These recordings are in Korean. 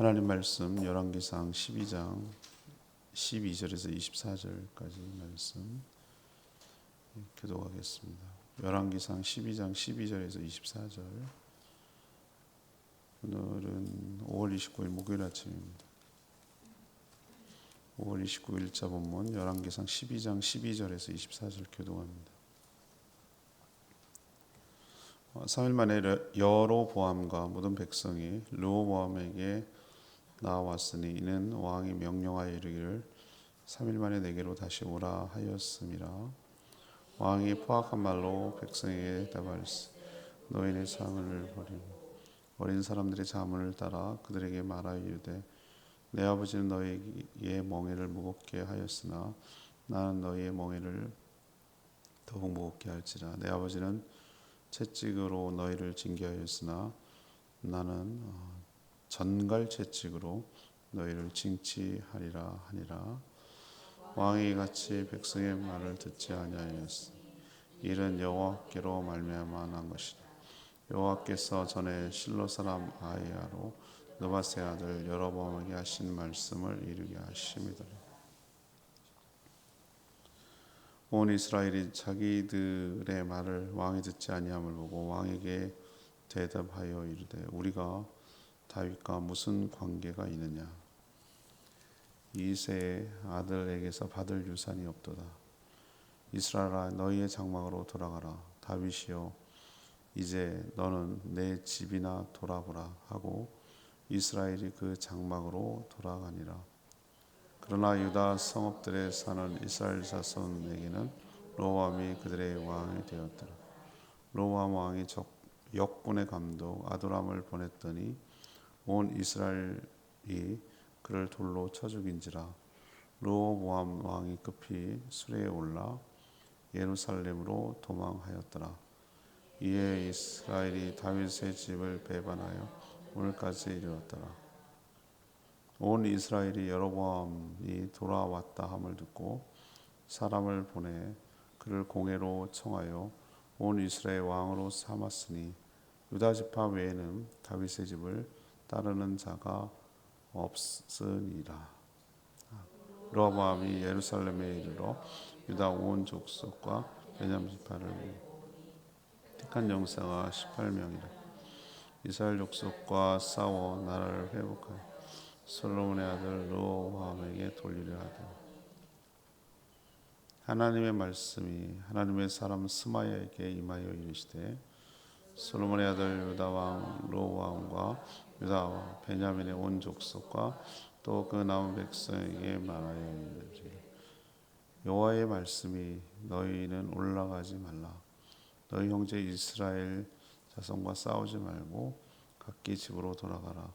하나님 말씀 열왕기상 12장 12절에서 24절까지 말씀 교독하겠습니다. 열왕기상 12장 12절에서 24절. 오늘은 5월 29일 목요일 아침입니다. 5월 29일자 본문 열왕기상 12장 12절에서 24절 교독합니다. 3일 만에 여로보암과 모든 백성이 르호보암에게 나왔으니 이는 왕이 명령하여 이르기를 3일 만에 내게로 다시 오라 하였음이라. 왕이 포악한 말로 백성에게 대답하였으니 너희는 상을 버리고 어린 사람들의 자문을 따라 그들에게 말하여 이르되 내 아버지는 너희의 멍에를 무겁게 하였으나 나는 너희의 멍에를 더욱 무겁게 할지라. 내 아버지는 채찍으로 너희를 징계하였으나 나는 전갈 채찍으로 너희를 징치하리라 하니라. 왕이 같이 백성의 말을 듣지 아니하였으니 이는 여호와께로 말미암아 난 것이라. 여호와께서 전에 실로 사람 아히야로 느바세 아들 여로보암에게 하신 말씀을 이루게 하심이더라. 온 이스라엘이 자기들의 말을 왕이 듣지 아니함을 보고 왕에게 대답하여 이르되 우리가 다윗과 무슨 관계가 있느냐? 이새의 아들에게서 받을 유산이 없도다. 이스라엘아 너희의 장막으로 돌아가라. 다윗이여 이제 너는 내 집이나 돌아보라 하고 이스라엘이 그 장막으로 돌아가니라. 그러나 유다 성읍들에 사는 이스라엘 자손에게는 로보암이 그들의 왕이 되었더라. 로보암 왕이 역군의 감독 아도람을 보냈더니 온 이스라엘이 그를 돌로 쳐 죽인지라. 르호보암 왕이 급히 수레에 올라 예루살렘으로 도망하였더라. 이에 이스라엘이 다윗의 집을 배반하여 오늘까지 이르렀더라. 온 이스라엘이 여로보암이 돌아왔다 함을 듣고 사람을 보내 그를 공회로 청하여 온 이스라엘 왕으로 삼았으니 유다 지파 외에는 다윗의 집을 따르는 자가 없으니라. 르호보암이 예루살렘에 이르러 유다 온 족속과 베냐민 지파를 택한 용사가 18명이라. 이스라엘 족속과 싸워 나라를 회복하여 솔로몬의 아들 르호보암에게 돌리려 하더라. 하나님의 말씀이 하나님의 사람 스마야에게 임하여 이르시되 솔로몬의 아들 유다 왕 르호보암과 유다와 베냐민의 온 족속과 또 그 남은 백성에게 말하여 이르기를 여호와의 말씀이 너희는 올라가지 말라. 너희 형제 이스라엘 자손과 싸우지 말고 각기 집으로 돌아가라.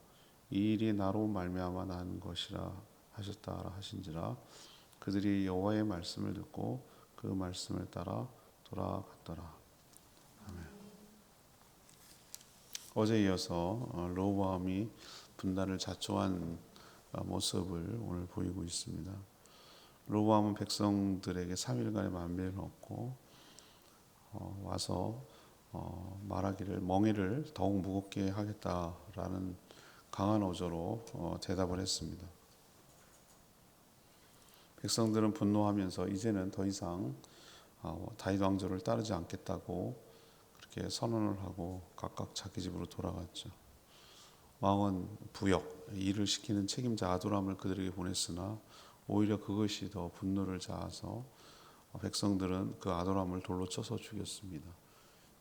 이 일이 나로 말미암아 난 것이라 하셨다 하신지라. 그들이 여호와의 말씀을 듣고 그 말씀을 따라 돌아갔더라. 아멘. 어제 이어서 르호보암이 분단을 자초한 모습을 오늘 보이고 있습니다. 르호보암은 백성들에게 3일간의 만병을 얻고 와서 말하기를 멍에를 더욱 무겁게 하겠다라는 강한 어조로 대답을 했습니다. 백성들은 분노하면서 이제는 더 이상 다윗 왕조를 따르지 않겠다고 그렇게 선언을 하고 각각 자기 집으로 돌아갔죠. 왕은 부역, 일을 시키는 책임자 아도람을 그들에게 보냈으나 오히려 그것이 더 분노를 자아서 백성들은 그 아도람을 돌로 쳐서 죽였습니다.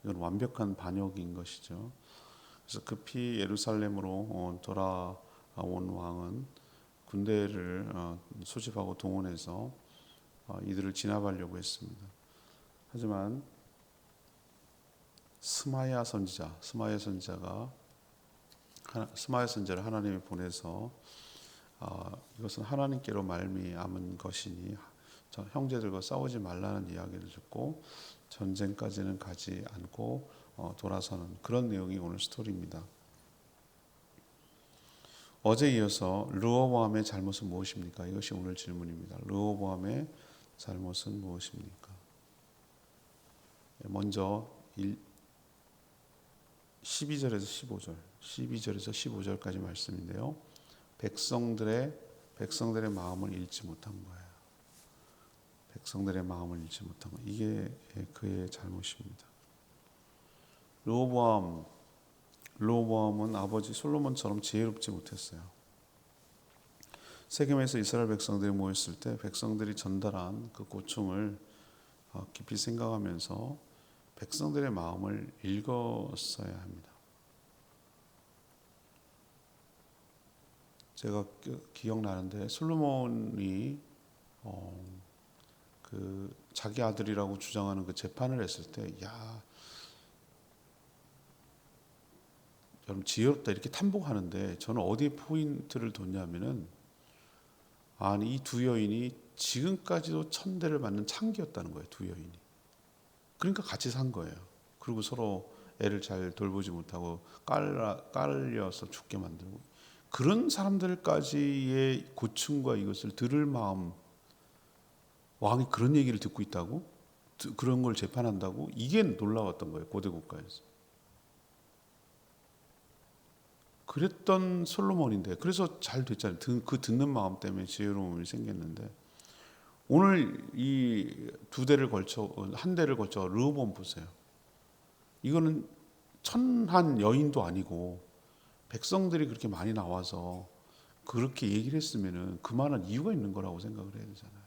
이건 완벽한 반역인 것이죠. 그래서 급히 예루살렘으로 돌아온 왕은 군대를 소집하고 동원해서 이들을 진압하려고 했습니다. 하지만 스마야 선지자를 하나님이 보내서 이것은 하나님께로 말미암은 것이니 형제들과 싸우지 말라는 이야기를 듣고 전쟁까지는 가지 않고 돌아서는 그런 내용이 오늘 스토리입니다. 어제 이어서 르호보암의 잘못은 무엇입니까? 이것이 오늘 질문입니다. 르호보암의 잘못은 무엇입니까? 먼저 12절에서 15절까지 말씀인데요. 백성들의 마음을 읽지 못한 거예요. 백성들의 마음을 읽지 못한 거. 이게 그의 잘못입니다. 르호보암은 아버지 솔로몬처럼 지혜롭지 못했어요. 세겜에서 이스라엘 백성들이 모였을 때 백성들이 전달한 그 고충을 깊이 생각하면서 백성들의 마음을 읽었어야 합니다. 제가 기억나는데 솔로몬이 그 자기 아들이라고 주장하는 그 재판을 했을 때, 야, 여러분 지혜롭다 이렇게 탐복하는데 저는 어디에 포인트를 뒀냐면은, 아니 이 두 여인이 지금까지도 천대를 받는 창기였다는 거예요. 두 여인이. 그러니까 같이 산 거예요. 그리고 서로 애를 잘 돌보지 못하고 깔려서 죽게 만들고, 그런 사람들까지의 고충과 이것을 들을 마음, 왕이 그런 얘기를 듣고 있다고? 그런 걸 재판한다고? 이게 놀라웠던 거예요. 고대 국가에서. 그랬던 솔로몬인데, 그래서 잘 됐잖아요. 그 듣는 마음 때문에 지혜로움이 생겼는데, 오늘 이 한 대를 걸쳐 르호보암 보세요. 이거는 천한 여인도 아니고 백성들이 그렇게 많이 나와서 그렇게 얘기를 했으면은 그만한 이유가 있는 거라고 생각을 해야 되잖아요.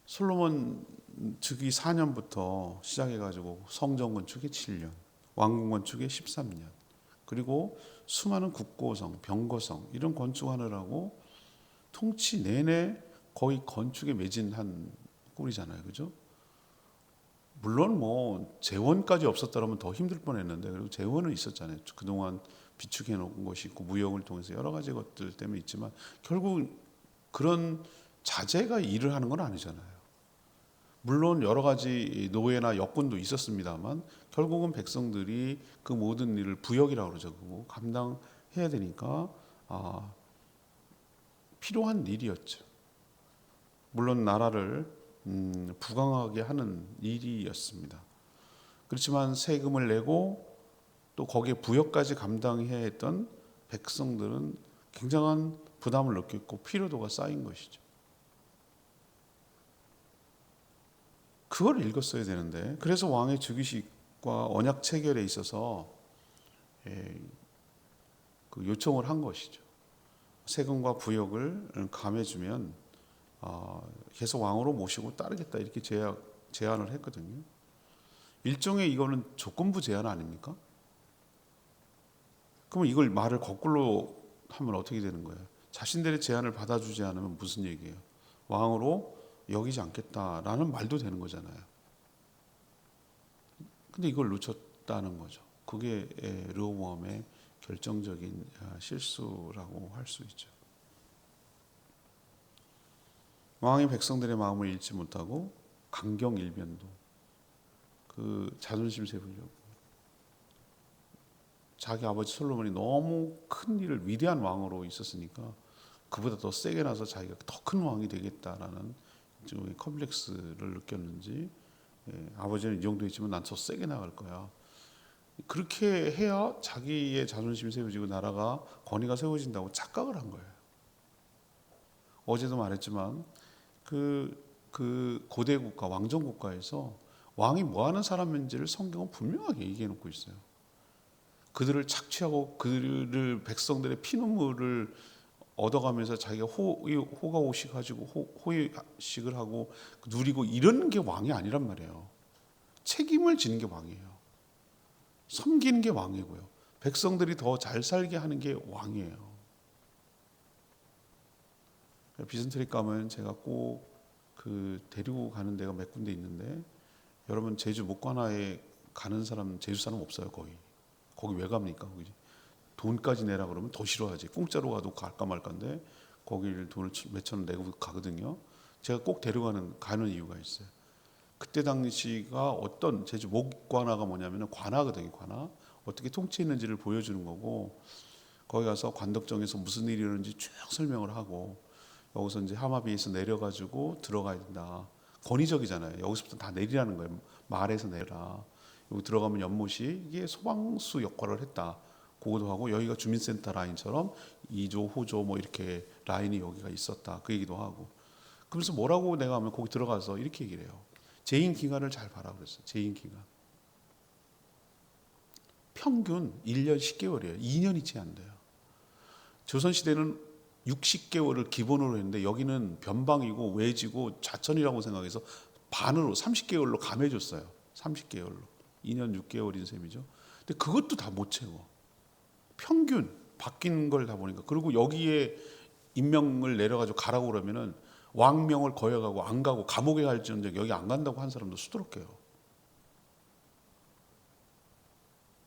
솔로몬 즉위 4년부터 시작해가지고 성전 건축에 7년, 왕궁 건축에 13년, 그리고 수많은 국고성, 병거성 이런 건축하느라고 통치 내내 거의 건축에 매진한 꼴이잖아요, 그죠? 물론 뭐 재원까지 없었더라면 더 힘들 뻔했는데, 그리고 재원은 있었잖아요. 그동안 비축해 놓은 것이 있고 무역을 통해서 여러 가지 것들 때문에 있지만 결국 그런 자제가 일을 하는 건 아니잖아요. 물론 여러 가지 노예나 역군도 있었습니다만 결국은 백성들이 그 모든 일을 부역이라고 그러죠. 그거 감당해야 되니까 필요한 일이었죠. 물론 나라를 부강하게 하는 일이었습니다. 그렇지만 세금을 내고 또 거기에 부역까지 감당해야 했던 백성들은 굉장한 부담을 느꼈고 피로도가 쌓인 것이죠. 그걸 읽었어야 되는데, 그래서 왕의 즉위식과 언약 체결에 있어서 그 요청을 한 것이죠. 세금과 부역을 감해주면 계속 왕으로 모시고 따르겠다 이렇게 제안을 했거든요. 일종의 이거는 조건부 제안 아닙니까? 그러면 이걸 말을 거꾸로 하면 어떻게 되는 거예요? 자신들의 제안을 받아주지 않으면 무슨 얘기예요? 왕으로 여기지 않겠다라는 말도 되는 거잖아요. 근데 이걸 놓쳤다는 거죠. 그게 르호보암의 결정적인 실수라고 할 수 있죠. 왕이 백성들의 마음을 읽지 못하고 강경일변도, 그 자존심 세우려고 자기 아버지 솔로몬이 너무 큰 일을, 위대한 왕으로 있었으니까 그보다 더 세게 나서 자기가 더 큰 왕이 되겠다라는 컴플렉스를 느꼈는지, 아버지는 이 정도 있지만 난 더 세게 나갈 거야. 그렇게 해야 자기의 자존심이 세워지고 나라가 권위가 세워진다고 착각을 한 거예요. 어제도 말했지만 그 고대 국가, 왕정 국가에서 왕이 뭐 하는 사람인지를 성경은 분명하게 얘기해 놓고 있어요. 그들을 착취하고 그들을 백성들의 피눈물을 얻어가면서 자기가 호가호식 가지고 호의식을 하고 누리고 이런 게 왕이 아니란 말이에요. 책임을 지는 게 왕이에요. 섬기는 게 왕이고요. 백성들이 더 잘 살게 하는 게 왕이에요. 비전트리 가면 제가 꼭 데리고 가는 데가 몇 군데 있는데, 여러분 제주 목관화에 가는 사람, 제주 사람 없어요. 거기 왜 갑니까? 거기 돈까지 내라 그러면 더 싫어하지. 공짜로 가도 갈까 말까인데 거기를 돈을 몇천 원 내고 가거든요. 제가 꼭 가는 이유가 있어요. 그때 당시가 어떤 제주 목관화가 뭐냐면 관화거든요. 관화. 어떻게 통치했는지를 보여주는 거고, 거기 가서 관덕정에서 무슨 일이 일어났는지 쭉 설명을 하고, 여기서 이제 하마비에서 내려가지고 들어가야 된다. 권위적이잖아요. 여기서부터 다 내리라는 거예요. 말에서 내라. 여기 들어가면 연못이 이게 소방수 역할을 했다. 그것도 하고 여기가 주민센터 라인처럼 2조, 호조 뭐 이렇게 라인이 여기가 있었다 그 얘기도 하고. 그래서 뭐라고 내가 하면 거기 들어가서 이렇게 얘기를 해요. 재임 기간을 잘 봐라 그랬어요. 재임 기간. 평균 1년 10개월이에요. 2년이 채 안 돼요. 조선시대는 60개월을 기본으로 했는데 여기는 변방이고 외지고 좌천이라고 생각해서 반으로 30개월로 감해줬어요. 30개월로. 2년 6개월인 셈이죠. 근데 그것도 다 못 채워. 평균 바뀐 걸 다 보니까. 그리고 여기에 임명을 내려가지고 가라고 그러면은 왕명을 거역하고 안 가고 감옥에 갈지언정 여기 안 간다고 한 사람도 수두룩해요.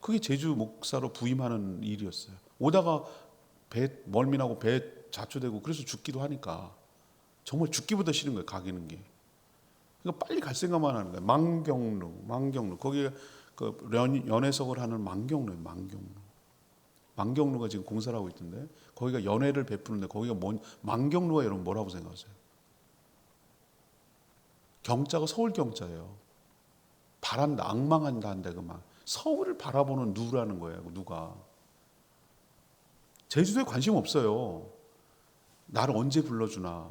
그게 제주 목사로 부임하는 일이었어요. 오다가 배 멀미나고 배 자초되고 그래서 죽기도 하니까 정말 죽기보다 싫은 거예요. 가기는 게. 그러니까 빨리 갈 생각만 하는 거예요. 망경루 거기에 그 연회석을 하는 망경루예요. 망경루가 지금 공사를 하고 있던데 거기가 연회를 베푸는데 거기가 망경루가 여러분 뭐라고 생각하세요? 경자가 서울 경자예요. 바란다, 앙망한다 한데 그만. 서울을 바라보는 누라는 거예요. 누가. 제주도에 관심 없어요. 나를 언제 불러주나.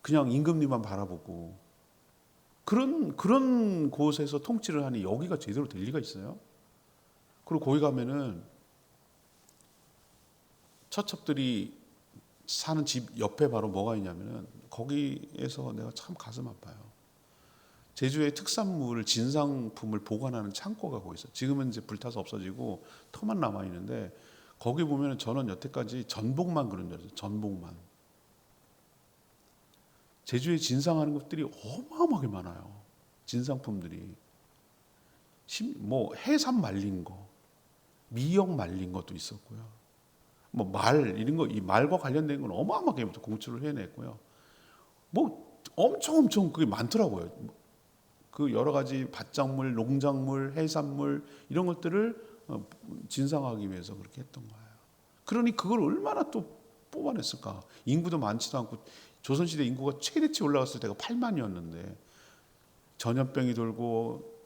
그냥 임금님만 바라보고. 그런 곳에서 통치를 하니 여기가 제대로 될 리가 있어요? 그리고 거기 가면은 처첩들이 사는 집 옆에 바로 뭐가 있냐면은 거기에서 내가 참 가슴 아파요. 제주의 특산물 진상품을 보관하는 창고가 거기 있어요. 지금은 이제 불타서 없어지고 터만 남아 있는데 거기 보면은 저는 여태까지 전복만 그런 줄 알았어요. 전복만. 제주에 진상하는 것들이 어마어마하게 많아요. 진상품들이. 뭐 해삼 말린 거, 미역 말린 것도 있었고요. 뭐 말 이런 거, 이 말과 관련된 건 어마어마하게 공출을 해냈고요. 뭐 엄청 그게 많더라고요. 그 여러 가지 밭작물, 농작물, 해산물 이런 것들을 진상하기 위해서 그렇게 했던 거예요. 그러니 그걸 얼마나 또 뽑아냈을까? 인구도 많지도 않고 조선시대 인구가 최대치 올라갔을 때가 8만이었는데 전염병이 돌고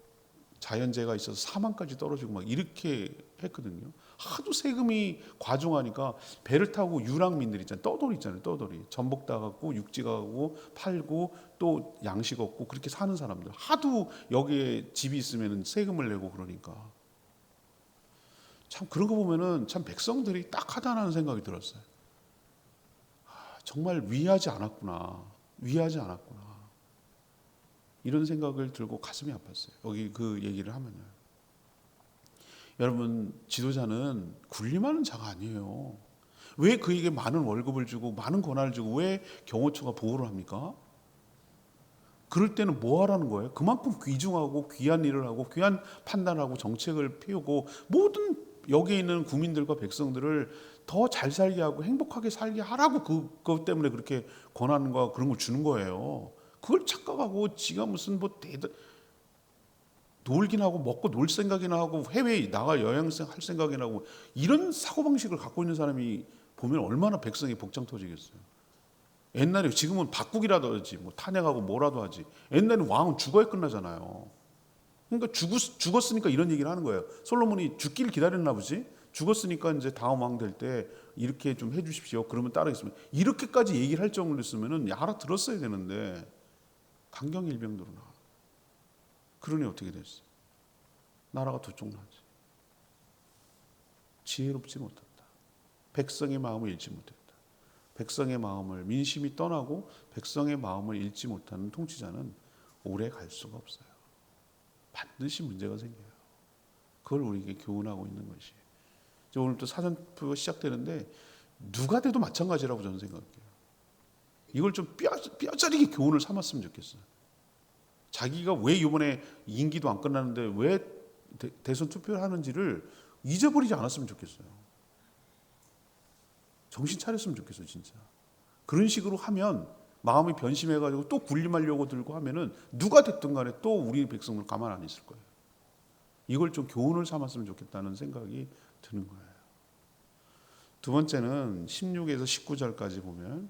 자연재해가 있어서 사망까지 떨어지고 막 이렇게 했거든요. 하도 세금이 과중하니까 배를 타고 유랑민들 있잖아요. 떠돌이 있잖아요. 떠돌이. 전복 따갖고 육지 가고 팔고 또 양식 얻고 그렇게 사는 사람들. 하도 여기에 집이 있으면 세금을 내고 그러니까. 참 그런 거 보면은 참 백성들이 딱하다는 생각이 들었어요. 정말 위하지 않았구나. 이런 생각을 들고 가슴이 아팠어요. 여기 그 얘기를 하면요. 여러분 지도자는 군림하는 자가 아니에요. 왜 그에게 많은 월급을 주고 많은 권한을 주고 왜 경호처가 보호를 합니까? 그럴 때는 뭐 하라는 거예요? 그만큼 귀중하고 귀한 일을 하고 귀한 판단하고 정책을 피우고 모든 여기에 있는 국민들과 백성들을 더 잘 살게 하고 행복하게 살게 하라고 그것 때문에 그렇게 권한과 그런 걸 주는 거예요. 그걸 착각하고 지가 무슨 뭐 놀긴 하고 먹고 놀 생각이나 하고 해외에 나가 여행할 생각이나 하고 이런 사고방식을 갖고 있는 사람이 보면 얼마나 백성이 복장 터지겠어요. 옛날에 지금은 바꾸기라도 하지 뭐 탄핵하고 뭐라도 하지 옛날에는 왕은 죽어야 끝나잖아요. 그러니까 죽었으니까 이런 얘기를 하는 거예요. 솔로몬이 죽기를 기다렸나 보지. 죽었으니까 이제 다음 왕 될 때 이렇게 좀 해주십시오. 그러면 따르겠습니다. 이렇게까지 얘기를 할 정도로 했으면 알아들었어야 되는데 강경일병으로 나와. 그러니 어떻게 됐어? 나라가 도둑나지. 지혜롭지 못했다. 백성의 마음을 잃지 못했다. 백성의 마음을 민심이 떠나고 백성의 마음을 잃지 못하는 통치자는 오래 갈 수가 없어요. 반드시 문제가 생겨요. 그걸 우리에게 교훈하고 있는 것이. 오늘 또 사전투표가 시작되는데 누가 돼도 마찬가지라고 저는 생각해요. 이걸 좀 뼈저리게 교훈을 삼았으면 좋겠어요. 자기가 왜 이번에 임기도 안 끝났는데 왜 대선 투표를 하는지를 잊어버리지 않았으면 좋겠어요. 정신 차렸으면 좋겠어요, 진짜. 그런 식으로 하면 마음이 변심해가지고 또 군림하려고 들고 하면은 누가 됐든 간에 또 우리 백성들 가만 안 있을 거예요. 이걸 좀 교훈을 삼았으면 좋겠다는 생각이 드는 거예요. 두 번째는 16에서 19절까지 보면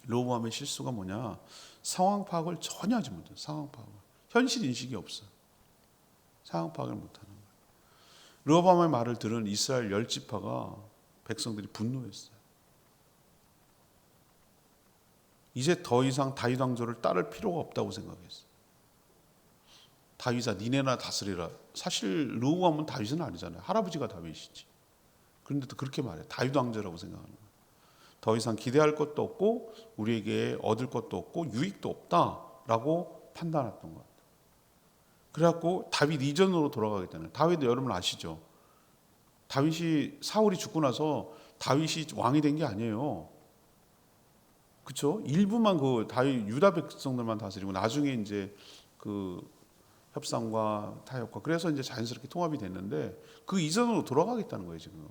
로보암의 실수가 뭐냐? 상황 파악을 전혀 하지 못해요. 상황 파악을. 현실 인식이 없어요. 상황 파악을 못하는 거예요. 르호보암의 말을 들은 이스라엘 10지파가 백성들이 분노했어요. 이제 더 이상 다윗 왕조를 따를 필요가 없다고 생각했어요. 다윗아 니네나 다스리라. 사실 르호보암은 다윗은 아니잖아요. 할아버지가 다윗이지. 그런데도 그렇게 말해요. 다윗 왕조라고 생각하는 거예요. 더 이상 기대할 것도 없고 우리에게 얻을 것도 없고 유익도 없다라고 판단했던 것 같아요. 그래갖고 다윗 이전으로 돌아가겠다는. 다윗도 여러분 아시죠? 다윗이 사울이 죽고 나서 다윗이 왕이 된 게 아니에요. 그렇죠? 일부만 그 다윗 유다 백성들만 다스리고 나중에 이제 그 협상과 타협과 그래서 이제 자연스럽게 통합이 됐는데 그 이전으로 돌아가겠다는 거예요 지금.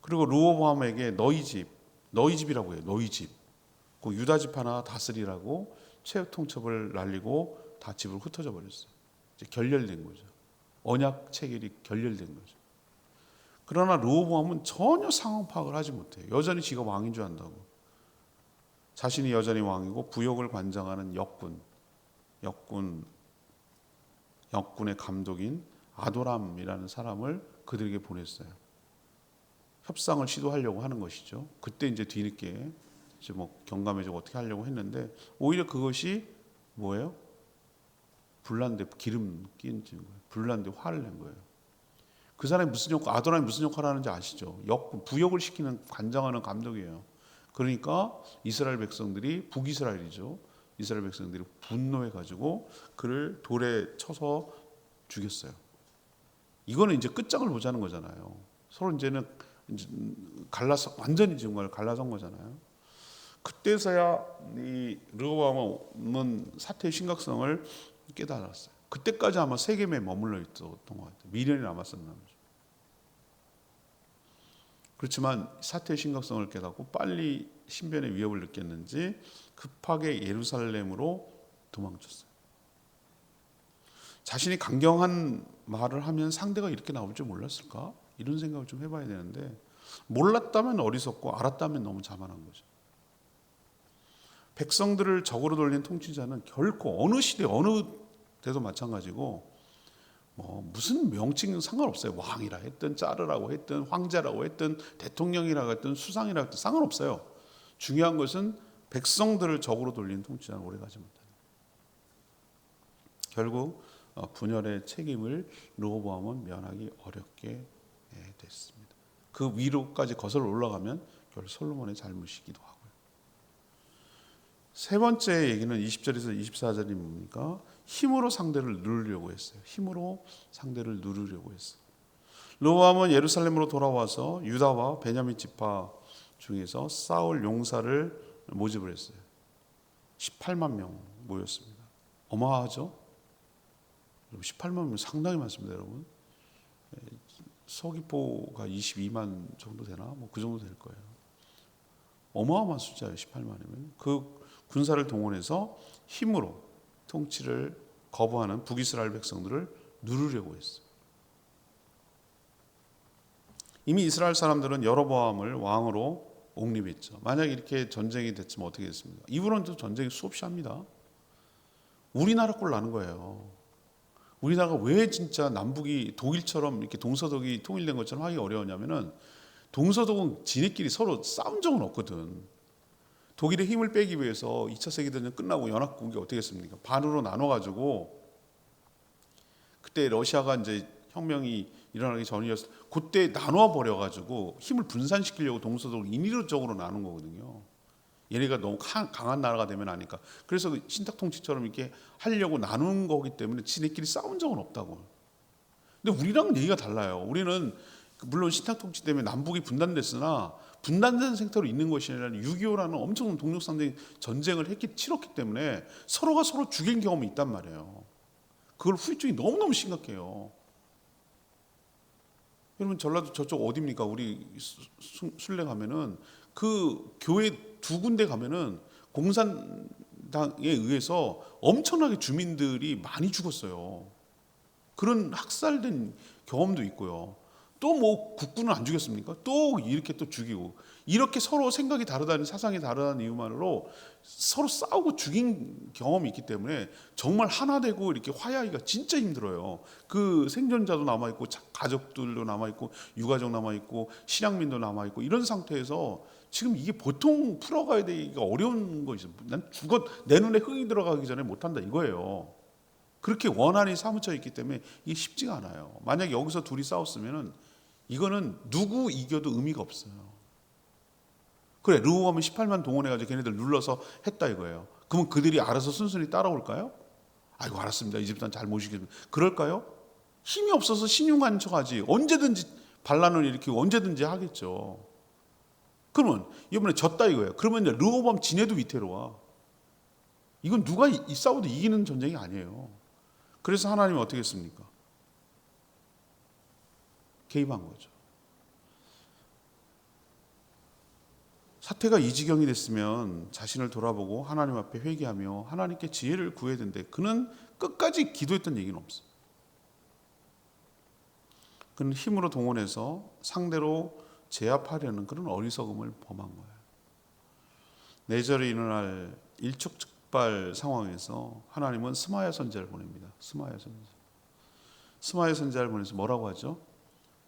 그리고 르호보암에게 너희 집이라고 해요. 너희 집. 그 유다 집 하나 다스리라고 최후 통첩을 날리고 다 집을 흩어져 버렸어요. 이제 결렬된 거죠. 언약 체결이 결렬된 거죠. 그러나 르호보암은 전혀 상황 파악을 하지 못해요. 여전히 지가 왕인 줄 안다고. 자신이 여전히 왕이고 부역을 관장하는 역군의 감독인 아도람이라는 사람을 그들에게 보냈어요. 협상을 시도하려고 하는 것이죠. 그때 이제 뒤늦게 이제 뭐 경감해주고 어떻게 하려고 했는데 오히려 그것이 뭐예요? 불난데 기름 끼는 거예요. 불난데 화를 낸 거예요. 그 사람이 무슨 역할, 아도람이 무슨 역할을 하는지 아시죠? 부역을 시키는 관장하는 감독이에요. 그러니까 이스라엘 백성들이 북이스라엘이죠. 이스라엘 백성들이 분노해가지고 그를 돌에 쳐서 죽였어요. 이거는 이제 끝장을 보자는 거잖아요. 서로 이제는 갈라서 완전히 정말 갈라선 거잖아요. 그때서야 이 르호보암은 사태의 심각성을 깨달았어요. 그때까지 아마 세겜에 머물러 있었던 것 같아요. 미련이 남았었나 보죠. 그렇지만 사태의 심각성을 깨닫고 빨리 신변의 위협을 느꼈는지 급하게 예루살렘으로 도망쳤어요. 자신이 강경한 말을 하면 상대가 이렇게 나올 줄 몰랐을까? 이런 생각을 좀 해봐야 되는데 몰랐다면 어리석고 알았다면 너무 자만한 거죠. 백성들을 적으로 돌린 통치자는 결코 어느 시대 어느 때도 마찬가지고 뭐 무슨 명칭은 상관없어요. 왕이라 했든 짜르라고 했든 황제라고 했든 대통령이라고 했든 수상이라고 했든 상관없어요. 중요한 것은 백성들을 적으로 돌린 통치자는 오래가지 못한다. 결국 분열의 책임을 르호보암은 면하기 어렵게 됐습니다. 그 위로까지 거슬러 올라가면 결국 솔로몬의 잘못이기도 하고요. 세 번째 얘기는 20절에서 24절이 뭡니까? 힘으로 상대를 누르려고 했어요. 힘으로 상대를 누르려고 했어요. 르호보암은 예루살렘으로 돌아와서 유다와 베냐민 지파 중에서 싸울 용사를 모집을 했어요. 18만 명 모였습니다. 어마하죠? 18만 명 상당히 많습니다, 여러분. 서귀포가 22만 정도 되나? 뭐 그 정도 될 거예요. 어마어마한 숫자예요, 18만이면. 그 군사를 동원해서 힘으로 통치를 거부하는 북이스라엘 백성들을 누르려고 했어요. 이미 이스라엘 사람들은 여로보암을 왕으로 옹립했죠. 만약에 이렇게 전쟁이 됐으면 어떻게 됐습니까? 이후로는 전쟁이 수없이 합니다. 우리나라 꼴 나는 거예요. 우리나라가 왜 진짜 남북이 독일처럼 이렇게 동서독이 통일된 것처럼 하기 어려웠냐면은 동서독은 지네끼리 서로 싸운 적은 없거든. 독일의 힘을 빼기 위해서 2차 세계대전 끝나고 연합국이 어떻게 했습니까? 반으로 나눠가지고 그때 러시아가 이제 혁명이 일어나기 전이었을 때 그때 나눠 버려가지고 힘을 분산시키려고 동서독을 인위적으로 나눈 거거든요. 얘네가 너무 강한 나라가 되면 아니까. 그래서 신탁통치처럼 이렇게 하려고 나눈 거기 때문에 지네끼리 싸운 적은 없다고. 근데 우리랑은 얘기가 달라요. 우리는 물론 신탁통치 때문에 남북이 분단됐으나 분단된 상태로 있는 것이 아니라 6.25라는 엄청난 동력상대 전쟁을 치렀기 때문에 서로가 서로 죽인 경험이 있단 말이에요. 그걸 후유증이 너무너무 심각해요. 여러분 전라도 저쪽 어디입니까? 우리 순례 가면은 그 교회 두 군데 가면은 공산당에 의해서 엄청나게 주민들이 많이 죽었어요. 그런 학살된 경험도 있고요. 또 뭐 국군은 안 죽였습니까? 또 이렇게 또 죽이고 이렇게 서로 생각이 다르다는, 사상이 다르다는 이유만으로 서로 싸우고 죽인 경험이 있기 때문에 정말 하나 되고 이렇게 화해하기가 진짜 힘들어요. 그 생존자도 남아있고 가족들도 남아있고 유가족 남아있고 실향민도 남아있고 이런 상태에서 지금 이게 보통 풀어가야 되기가 어려운 거죠. 난 내 눈에 흙이 들어가기 전에 못한다 이거예요. 그렇게 원한이 사무쳐 있기 때문에 이게 쉽지가 않아요. 만약에 여기서 둘이 싸웠으면은 이거는 누구 이겨도 의미가 없어요. 그래, 르호보암은 18만 동원해가지고 걔네들 눌러서 했다 이거예요. 그러면 그들이 알아서 순순히 따라올까요? 아이고 알았습니다, 이집트는 잘 모시겠습니다. 그럴까요? 힘이 없어서 신용하는 척하지. 언제든지 반란을 일으키고 언제든지 하겠죠. 그러면 이번에 졌다 이거예요. 그러면 르호보암 지네도 위태로워. 이건 누가 이 싸워도 이기는 전쟁이 아니에요. 그래서 하나님이 어떻게 했습니까? 개입한 거죠. 사태가 이 지경이 됐으면 자신을 돌아보고 하나님 앞에 회개하며 하나님께 지혜를 구해야 되는데 그는 끝까지 기도했던 얘기는 없어요. 그는 힘으로 동원해서 상대로 제압하려는 그런 어리석음을 범한 거예요. 내절이 일어날 일촉즉발 상황에서 하나님은 스마야 선지자를 보냅니다. 스마야 선지자를 보내서 뭐라고 하죠?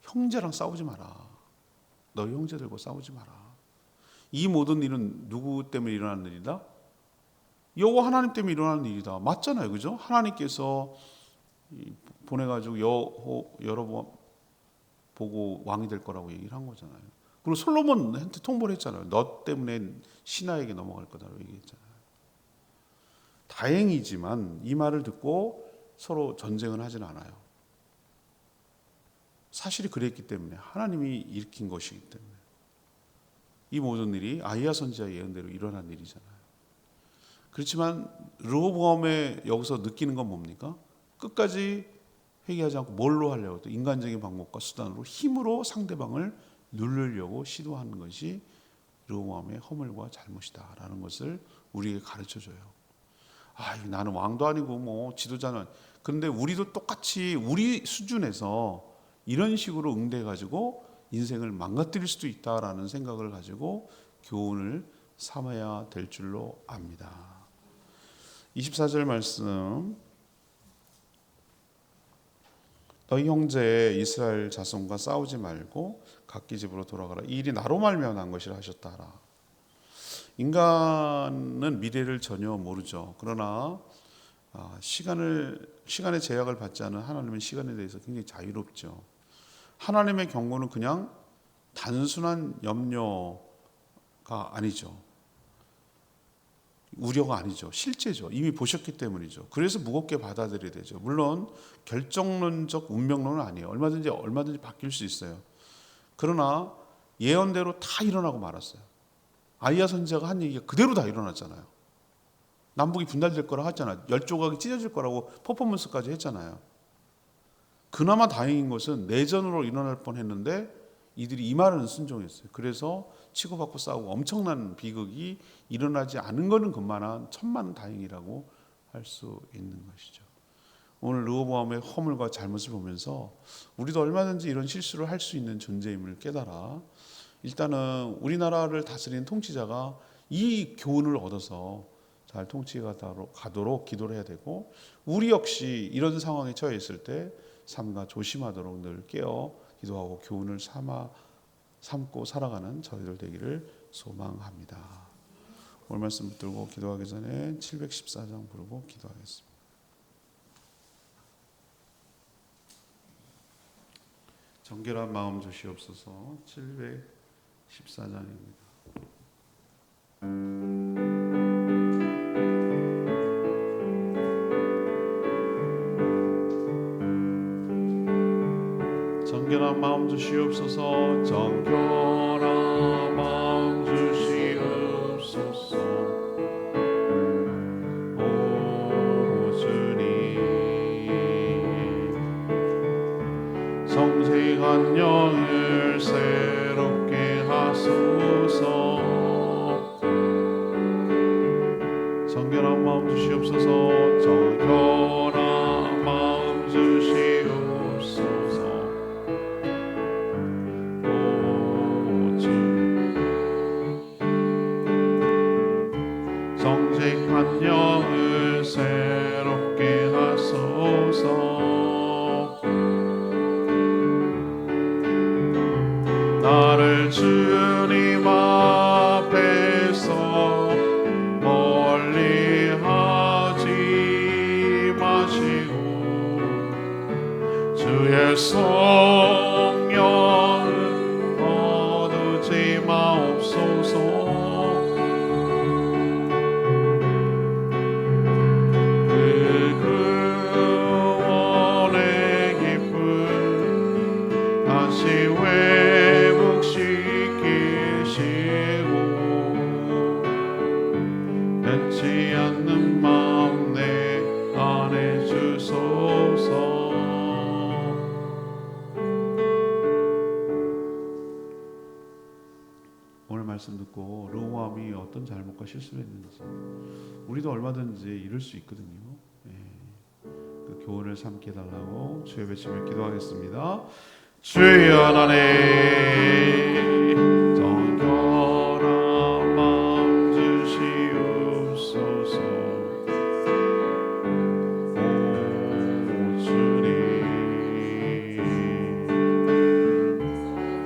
형제랑 싸우지 마라. 너희 형제들과 싸우지 마라. 이 모든 일은 누구 때문에 일어나는 일이다? 여호와 하나님 때문에 일어나는 일이다. 맞잖아요, 그죠? 하나님께서 보내가지고 여러분 보고 왕이 될 거라고 얘기를 한 거잖아요. 그리고 솔로몬한테 통보를 했잖아요. 너 때문에 신하에게 넘어갈 거다라고 얘기했잖아요. 다행이지만 이 말을 듣고 서로 전쟁은 하진 않아요. 사실이 그랬기 때문에, 하나님이 일으킨 것이기 때문에. 이 모든 일이 아히야 선지자의 예언대로 일어난 일이잖아요. 그렇지만 르호보암의 여기서 느끼는 건 뭡니까? 끝까지 회개하지 않고 뭘로 하려고, 또 인간적인 방법과 수단으로 힘으로 상대방을 누르려고 시도하는 것이 르호보암의 허물과 잘못이다라는 것을 우리에게 가르쳐줘요. 나는 왕도 아니고 뭐 지도자는, 그런데 우리도 똑같이 우리 수준에서 이런 식으로 응대해가지고 인생을 망가뜨릴 수도 있다라는 생각을 가지고 교훈을 삼아야 될 줄로 압니다. 24절 말씀, 너희 형제 이스라엘 자손과 싸우지 말고 각기 집으로 돌아가라. 이 일이 나로 말미암아 난 것이라 하셨다 하라. 인간은 미래를 전혀 모르죠. 그러나 시간의 제약을 받지 않은 하나님의 시간에 대해서 굉장히 자유롭죠. 하나님의 경고는 그냥 단순한 염려가 아니죠. 우려가 아니죠. 실제죠. 이미 보셨기 때문이죠. 그래서 무겁게 받아들여야 되죠. 물론 결정론적 운명론은 아니에요. 얼마든지 바뀔 수 있어요. 그러나 예언대로 다 일어나고 말았어요. 아히야 선지자가 한 얘기가 그대로 다 일어났잖아요. 남북이 분단될 거라고 했잖아요. 10조각이 찢어질 거라고 퍼포먼스까지 했잖아요. 그나마 다행인 것은 내전으로 일어날 뻔했는데 이들이 이 말은 순종했어요. 그래서 치고받고 싸우고 엄청난 비극이 일어나지 않은 것은 그만한 천만 다행이라고 할 수 있는 것이죠. 오늘 르호보암의 허물과 잘못을 보면서 우리도 얼마든지 이런 실수를 할 수 있는 존재임을 깨달아 일단은 우리나라를 다스리는 통치자가 이 교훈을 얻어서 잘 통치가 가도록 기도를 해야 되고, 우리 역시 이런 상황에 처해 있을 때 삼가 조심하도록 늘 깨어 기도하고 교훈을 삼고 살아가는 저희들 되기를 소망합니다. 오늘 말씀 붙들고 기도하기 전에 714장 부르고 기도하겠습니다. 정결한 마음 주시옵소서. 714장입니다. 정결한 마음 주시옵소서. 정결한 마음 주시옵소서. 오 주님, 성생한 영을 새롭게 하소서. 정결한 마음 주시옵소서. 정결한 마음 주시옵소서. 오 주 마시고 주의 성령을 거두지 마옵소서. 변치 않는 마음 내 안에 주소서. 오늘 말씀 듣고 르호보암이 어떤 잘못과 실수를 했는지 우리도 얼마든지 이룰 수 있거든요. 그 교훈을 삼게 해달라고 주의 외침을 기도하겠습니다. 주여 하나님 정결한 마음 주시옵소서. 오 주님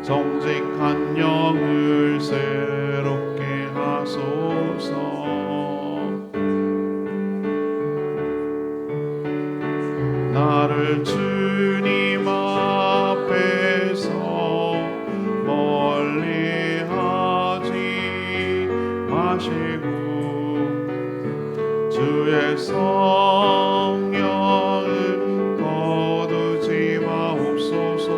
정직한 영을 새롭게 하소서. 나를 주님 앞에서 멀리하지 마시고 주의 성령을 거두지 마옵소서.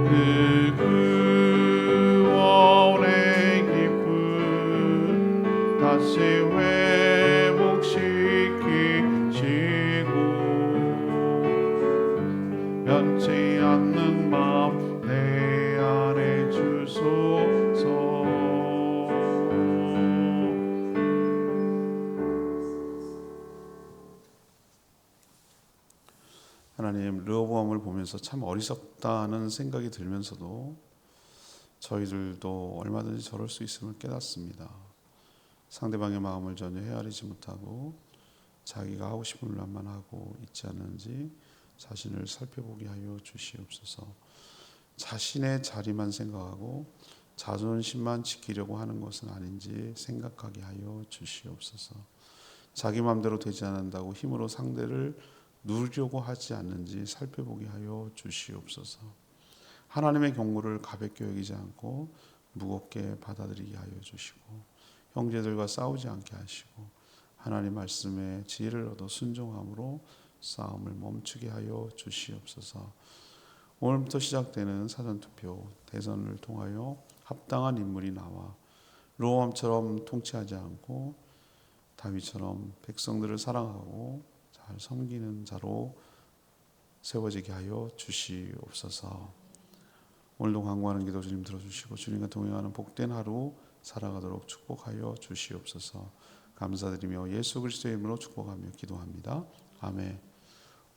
그 구원의 기쁨 다시 회복시키시고 변치 않는 마음 내 안에 주소서. 하나님, 르호보암을 보면서 참 어리석다는 생각이 들면서도 저희들도 얼마든지 저럴 수 있음을 깨닫습니다. 상대방의 마음을 전혀 헤아리지 못하고 자기가 하고 싶은 일만 하고 있지 않은지 자신을 살펴보게 하여 주시옵소서. 자신의 자리만 생각하고 자존심만 지키려고 하는 것은 아닌지 생각하게 하여 주시옵소서. 자기 마음대로 되지 않는다고 힘으로 상대를 누르려고 하지 않는지 살펴보게 하여 주시옵소서. 하나님의 경고를 가볍게 여기지 않고 무겁게 받아들이게 하여 주시고 형제들과 싸우지 않게 하시고 하나님 말씀에 지혜를 얻어 순종함으로 싸움을 멈추게 하여 주시옵소서. 오늘부터 시작되는 사전투표 대선을 통하여 합당한 인물이 나와 르호보암처럼 통치하지 않고 다윗처럼 백성들을 사랑하고 잘 섬기는 자로 세워지게 하여 주시옵소서. 오늘도 간구하는 기도 주님 들어주시고 주님과 동행하는 복된 하루 살아가도록 축복하여 주시옵소서. 감사드리며 예수 그리스도의 이름으로 축복하며 기도합니다. 아멘.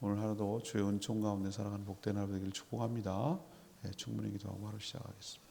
오늘 하루도 주의 은총 가운데 살아가는 복된 하루 되기를 축복합니다. 충분히 기도하고 하루 시작하겠습니다.